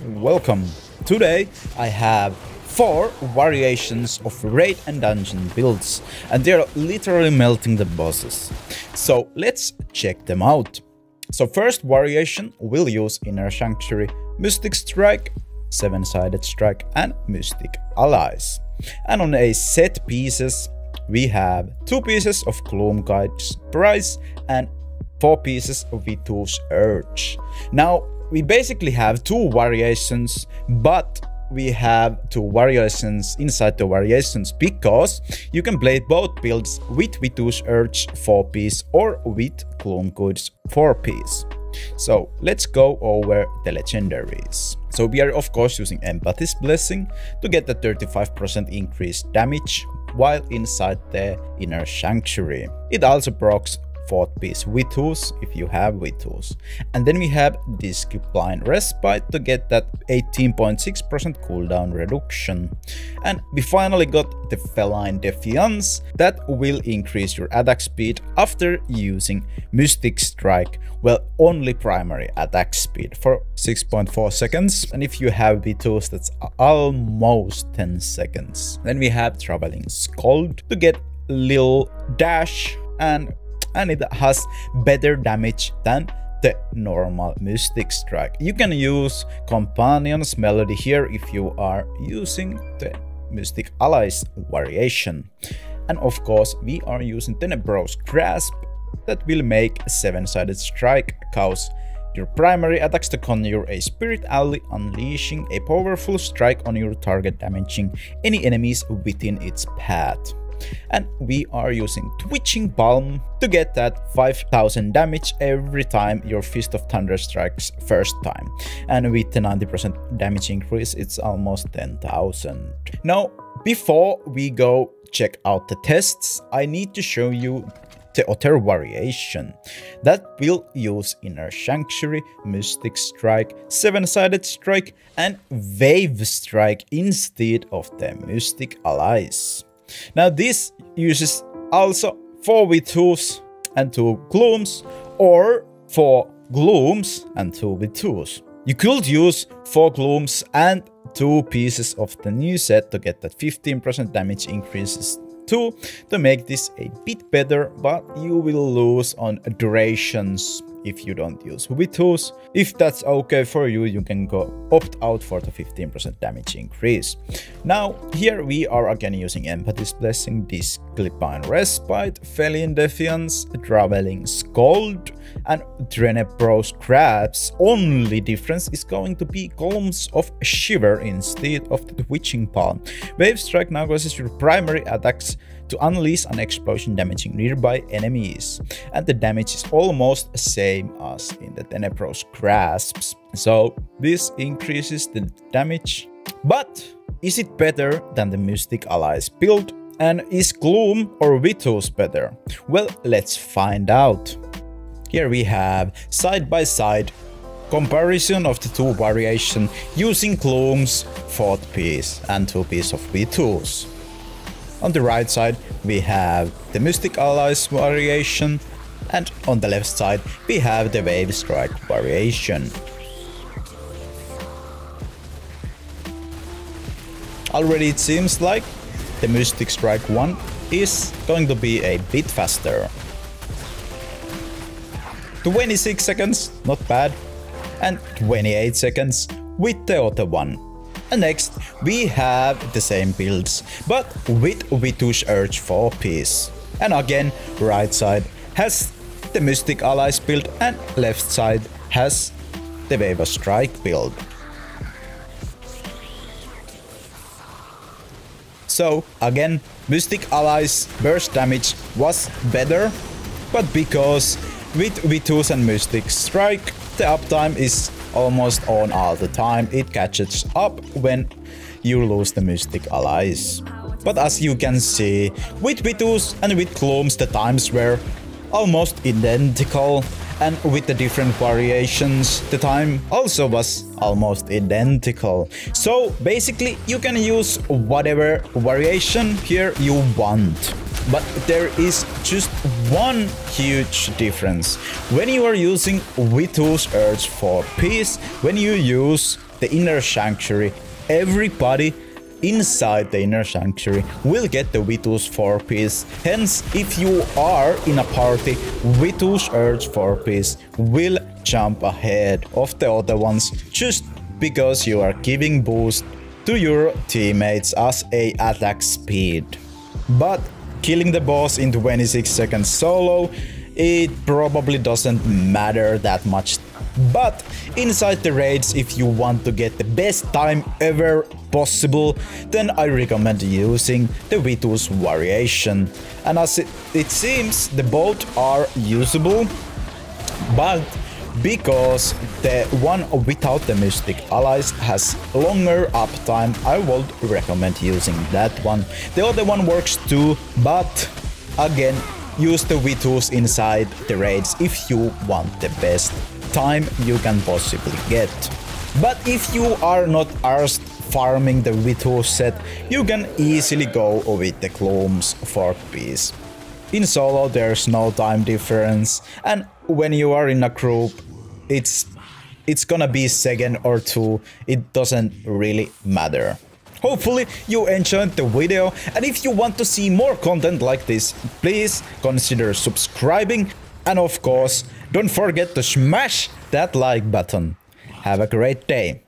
Welcome. Today I have 4 variations of raid and dungeon builds, and they're literally melting the bosses. So let's check them out. So first variation will use Inner Sanctuary, Mystic Strike, 7-sided strike and Mystic Allies. And on a set pieces we have 2 pieces of Gloom Guide's Price and 4 pieces of Vithus Urge. Now we basically have 2 variations, but we have 2 variations inside the variations because you can play both builds with Vithus Urge 4-piece or with Gloom Guide's 4-piece. So let's go over the legendaries. So we are of course using Empathy's Blessing to get the 35% increased damage while inside the Inner Sanctuary. It also procs 4th piece Vithus if you have Vithus. And then we have Discipline Respite to get that 18.6% cooldown reduction. And we finally got the Feline Defiance that will increase your attack speed after using Mystic Strike. Well, only primary attack speed for 6.4 seconds. And if you have Vithus, that's almost 10 seconds. Then we have Traveling Scold to get little dash and it has better damage than the normal Mystic Strike. You can use Companion's Melody here if you are using the Mystic Allies variation. And of course we are using Tenebrous Grasp that will make a 7-sided strike cause your primary attacks to conjure a Spirit Ally, unleashing a powerful strike on your target, damaging any enemies within its path. And we are using Twitching Palm to get that 5000 damage every time your Fist of Thunder strikes first time. And with the 90% damage increase, it's almost 10,000. Now, before we go check out the tests, I need to show you the other variation that will use Inner Sanctuary, Mystic Strike, 7-sided strike and Wave Strike instead of the Mystic Allies. Now this uses also 4 Vithus and 2 Glooms, or 4 Glooms and 2 Vithus. You could use 4 Glooms and 2 pieces of the new set to get that 15% damage increases too, to make this a bit better, but you will lose on durations if you don't use Vithus. If that's okay for you, you can go opt out for the 15% damage increase. Now here we are again using Empathy's Blessing, Discipline Respite, Feline Defiance, Traveling Scold and Tenebrous Grasp. Only difference is going to be Columns of Shiver instead of the Twitching Palm. Wave Strike now causes your primary attacks to unleash an explosion damaging nearby enemies, and the damage is almost the same as in the Tenebrous Grasps. So this increases the damage, but is it better than the Mystic Allies build? And is Gloom or Vithus better? Well, let's find out. Here we have side by side comparison of the 2 variations using Gloom's 4th piece and 2 pieces of Vithus. On the right side we have the Mystic Allies variation, and on the left side we have the Wave Strike variation. Already it seems like the Mystic Strike one is going to be a bit faster. 26 seconds, not bad, and 28 seconds with the other one. And next we have the same builds, but with Vithus Urge 4-piece. And again, right side has the Mystic Allies build and left side has the Wave Strike build. So again, Mystic Allies burst damage was better, but because with Vithus and Mystic Strike, the uptime is almost on all the time. It catches up when you lose the Mystic Allies. But as you can see, with Vithus and with Glooms the times were almost identical, and with the different variations, the time also was almost identical. So basically you can use whatever variation here you want. But there is just one huge difference. When you are using Vithus Urge for Peace, when you use the Inner Sanctuary, everybody inside the Inner Sanctuary will get the Vithus 4 piece. Hence, if you are in a party, Vithus Urge 4 piece will jump ahead of the other ones just because you are giving boost to your teammates as a attack speed. But killing the boss in 26 seconds solo, it probably doesn't matter that much. But inside the raids, if you want to get the best time ever possible, then I recommend using the Vithus variation. And as it seems, the both are usable, but because the one without the Mystic Allies has longer uptime, I would recommend using that one. The other one works too, but again, use the Vithus inside the raids if you want the best time you can possibly get. But if you are not arsed farming the Vithus set, you can easily go with the Gloom's 4th piece. In solo there's no time difference, and when you are in a group, it's gonna be second or two, it doesn't really matter. Hopefully you enjoyed the video, and if you want to see more content like this, please consider subscribing, and of course, don't forget to smash that like button. Have a great day.